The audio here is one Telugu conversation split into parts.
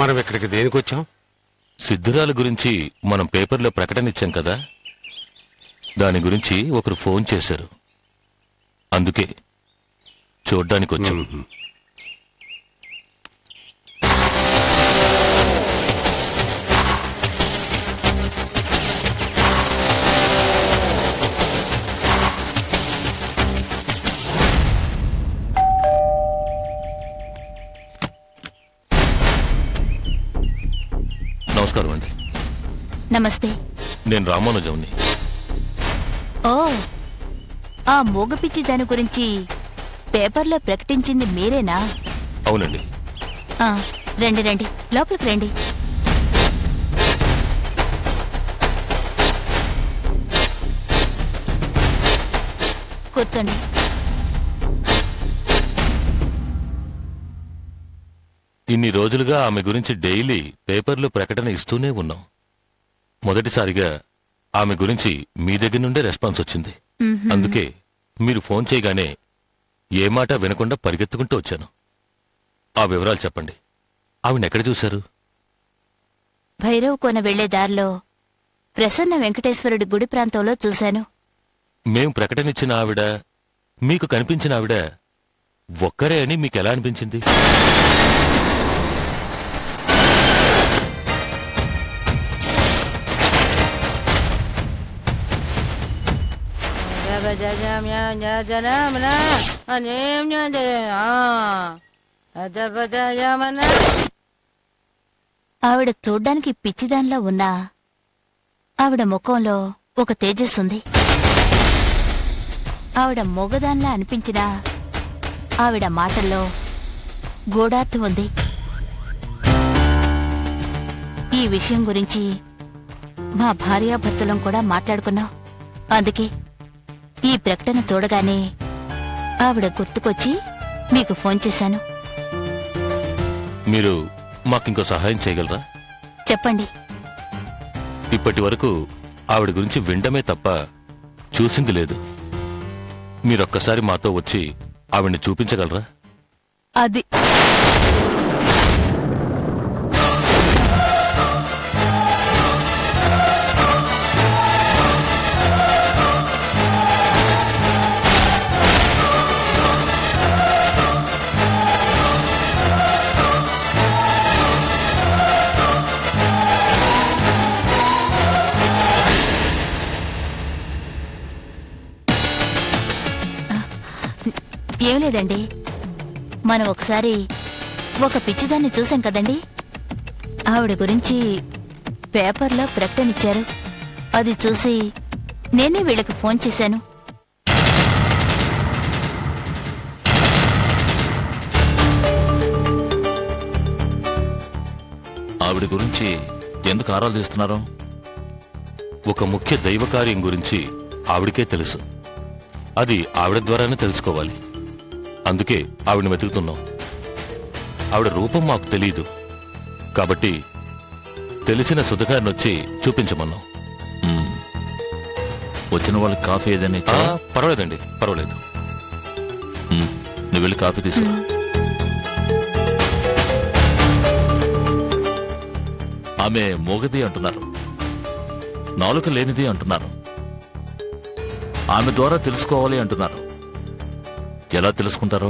మనం ఇక్కడికి దేనికి వచ్చాం? సిద్ధురాల గురించి మనం పేపర్లో ప్రకటన ఇచ్చాం కదా, దాని గురించి ఒకరు ఫోన్ చేశారు. అందుకే చూడ్డానికి వచ్చాం. నమస్కారం అండి. నమస్తే. నేను రామానుజంని. ఓ, ఆ మూగపిచ్చి దాని గురించి పేపర్లో ప్రకటించింది మీరేనా? అవునండి. ఆ, రండి రండి, లోపలికి రండి. కూర్చోండి. ఇన్ని రోజులుగా ఆమె గురించి డైలీ పేపర్లో ప్రకటన ఇస్తూనే ఉన్నాం. మొదటిసారిగా ఆమె గురించి మీ దగ్గర నుండే రెస్పాన్స్ వచ్చింది. అందుకే మీరు ఫోన్ చేయగానే ఏ మాట వినకుండా పరిగెత్తుకుంటూ వచ్చాను. ఆ వివరాలు చెప్పండి. ఆవిడెక్కడ చూశారు? భైరవ్ కోన వెళ్లే దారిలో ప్రసన్న వెంకటేశ్వరుడి గుడి ప్రాంతంలో చూశాను. మేం ప్రకటనిచ్చిన ఆవిడ, మీకు కనిపించిన ఆవిడ ఒక్కరే అని మీకెలా అనిపించింది? ఆవిడ చూడ్డానికి పిచ్చిదానిలా ఉన్నా ఆవిడ ముఖంలో ఒక తేజస్సుంది. ఆవిడ మొగదానిలా అనిపించినా ఆవిడ మాటల్లో గూఢార్థం ఉంది. ఈ విషయం గురించి మా భార్యాభర్తలం కూడా మాట్లాడుకున్నాం. అందుకే ఈ ప్రకటన చూడగానే ఆవిడ గుర్తుకొచ్చి మీకు ఫోన్ చేశాను. మీరు మాకింకో సహాయం చేయగలరా? చెప్పండి. ఇప్పటి వరకు ఆవిడ గురించి వినడమే తప్ప చూసింది లేదు. మీరొక్కసారి మాతో వచ్చి ఆవిడ్ని చూపించగలరా? అది ఏం లేదండి, మనం ఒకసారి ఒక పిచ్చిదాన్ని చూసాం కదండి. ఆవిడ గురించి పేపర్లో ప్రకటన ఇచ్చారు. అది చూసి నేనే వీళ్ళకి ఫోన్ చేశాను. ఆవిడ గురించి ఎందుకు ఆరాలు తీస్తున్నారు? ఒక ముఖ్య దైవ కార్యం గురించి ఆవిడకే తెలుసు. అది ఆవిడ ద్వారానే తెలుసుకోవాలి. అందుకే ఆవిడని వెతుకుతున్నాం. ఆవిడ రూపం మాకు తెలియదు కాబట్టి తెలిసిన సుధగారినొచ్చి చూపించమన్నాం. వచ్చిన వాళ్ళకి కాఫీ ఏదైనా ఇచ్చా? పర్వాలేదండి, పర్వాలేదు. నువ్వు వెళ్ళి కాఫీ తీసుకో. ఆమె మోగది అంటున్నారు, నాలుక లేనిది అంటున్నారు, ఆమె ద్వారా తెలుసుకోవాలి అంటున్నారు. ఎలా తెలుసుకుంటారో?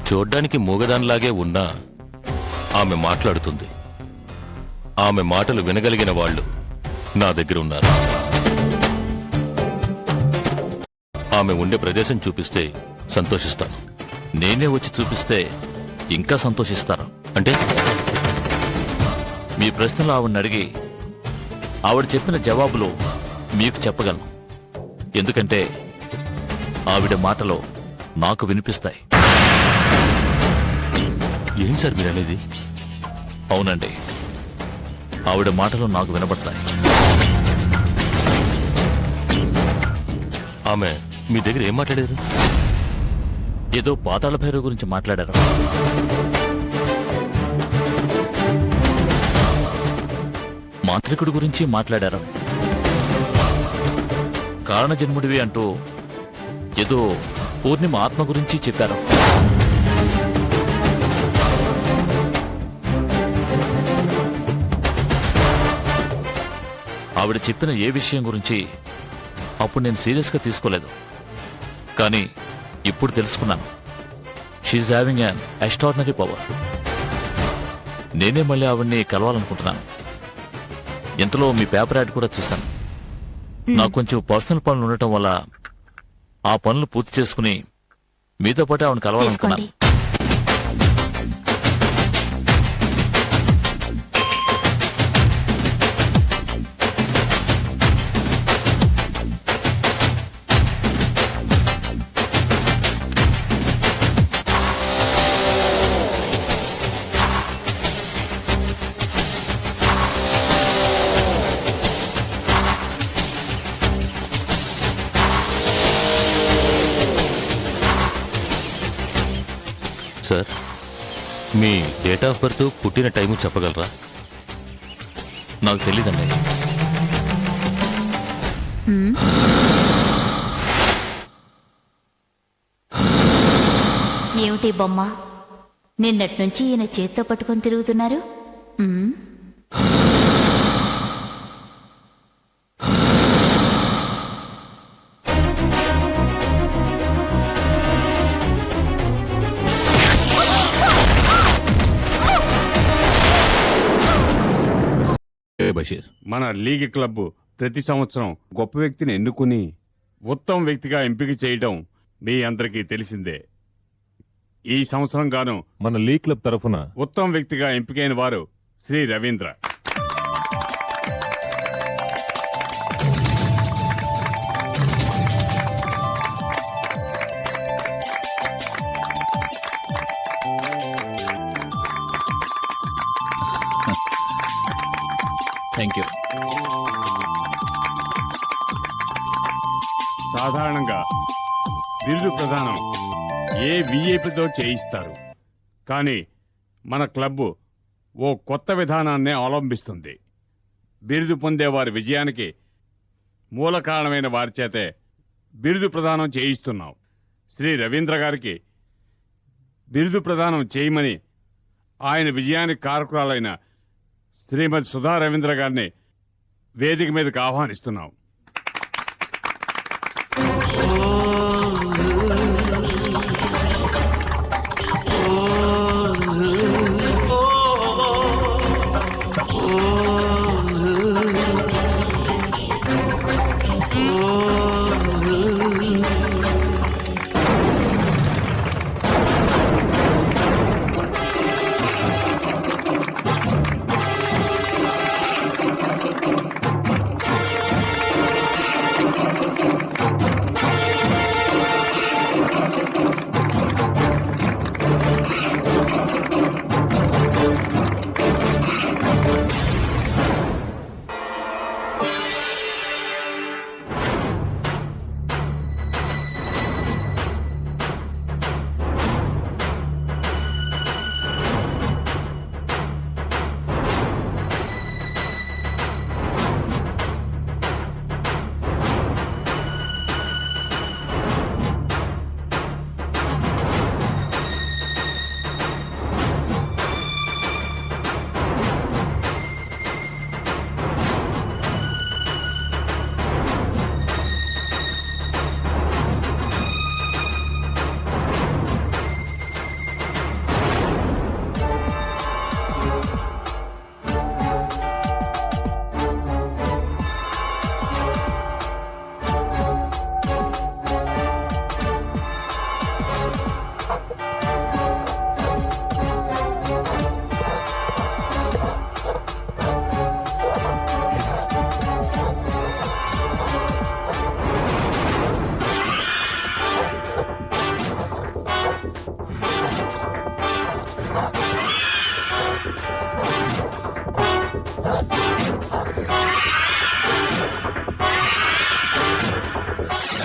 చూడ్డానికి మూగదానిలాగే ఉన్నా ఆమె మాట్లాడుతుంది. ఆమె మాటలు వినగలిగిన వాళ్ళు నా దగ్గర ఉన్నారు. ఆమె ఉండే ప్రదేశం చూపిస్తే సంతోషిస్తాను. నేనే వచ్చి చూపిస్తే ఇంకా సంతోషిస్తారు. అంటే మీ ప్రశ్నలు ఆవిడని అడిగి ఆవిడ చెప్పిన జవాబులు మీకు చెప్పగలను. ఎందుకంటే ఆవిడ మాటలో నాకు వినిపిస్తాయి. ఏం సార్ మీరు అనేది? అవునండి, ఆవిడ మాటలు నాకు వినబడతాయి. ఆమె మీ దగ్గర ఏం మాట్లాడారు? ఏదో పాతాళ భైరవ గురించి మాట్లాడారు. మాంత్రికుడి గురించి మాట్లాడారు. కారణజన్ముడివి అంటూ ఏదో పూర్ణిమ ఆత్మ గురించి చెప్పారు. ఆవిడ చెప్పిన ఏ విషయం గురించి అప్పుడు నేను సీరియస్గా తీసుకోలేదు. కానీ ఇప్పుడు తెలుసుకున్నాను, she's having an extraordinary power. నేనే మళ్ళీ ఆవిడ్ని కలవాలనుకుంటున్నాను. ఇంతలో మీ పేపర్ యాడ్ కూడా చూశాను. నాకు కొంచెం పర్సనల్ పనులు ఉండటం వల్ల ఆ పనులు పూర్తి చేసుకుని మీతో పాటు ఆవిడని కలవాలనుకున్నాను. తీసుకోండి. Sir, me date of birth, పుట్టిన టైము చెప్పగలరా? నాకు తెలీదండి. ఏమిటి బొమ్మ, నిన్నటి నుంచి ఈయన చేత్తో పట్టుకొని తిరుగుతున్నారు? మ్మ్. బషీర్, మన లీగ్ క్లబ్ ప్రతి సంవత్సరం గొప్ప వ్యక్తిని ఎన్నుకుని ఉత్తమ వ్యక్తిగా ఎంపిక చేయడం మీ అందరికీ తెలిసిందే. ఈ సంవత్సరం గాను మన లీగ్ క్లబ్ తరఫున ఉత్తమ వ్యక్తిగా ఎంపికైన వారు శ్రీ రవీంద్ర. Thank you. సాధారణంగా బిరుదు ప్రదానం ఏ విఐపితో చేయిస్తారు, కానీ మన క్లబ్ ఓ కొత్త విధానాన్నే అవలంబిస్తుంది. బిరుదు పొందే వారి విజయానికి మూల కారణమైన వారి చేతే బిరుదు ప్రదానం చేయిస్తున్నాం. శ్రీ రవీంద్ర గారికి బిరుదు ప్రదానం చేయమని ఆయన విజయానికి కారకురాలైన శ్రీమతి సుధా రవీంద్ర గారిని వేదిక మీదకి ఆహ్వానిస్తున్నాం.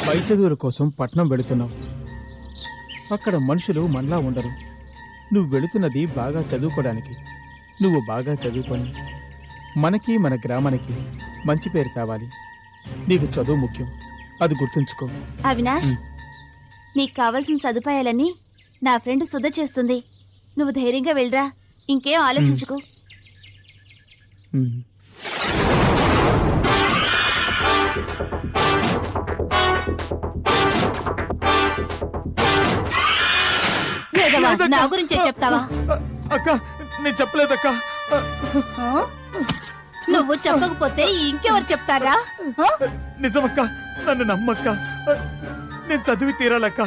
పై చదువుల కోసం పట్నం వెళుతున్నావు. అక్కడ మనుషులు మనలా ఉండరు. నువ్వు వెళుతున్నది బాగా చదువుకోవడానికి. నువ్వు బాగా చదువుకొని మనకి మన గ్రామానికి మంచి పేరు తేవాలి. నీకు చదువు ముఖ్యం, అది గుర్తుంచుకో. అవినాష్, నీకు కావలసిన సదుపాయాలన్నీ నా ఫ్రెండ్ సుధ చేస్తుంది. నువ్వు ధైర్యంగా వెళ్ళరా, ఇంకేం ఆలోచించుకో. వేదవా, నా గురించే చెప్తావా? అక్క నేను చెప్పలేదక్క. ఆ? నువ్వు చెప్పకపోతే ఇంకెవరు చెప్తారా? ఆ? నిజమక్క, నన్ను నమ్మక్క. నేను చదివి తీరాలక్క,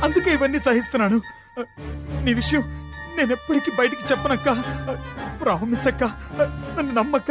అందుకే ఇవన్నీ సహిస్తున్నాను. నీ విషయం నేను ఎప్పటికీ బయటికి చెప్పనక్క. ప్రామిస్ అక్క, నన్ను నమ్మక్క.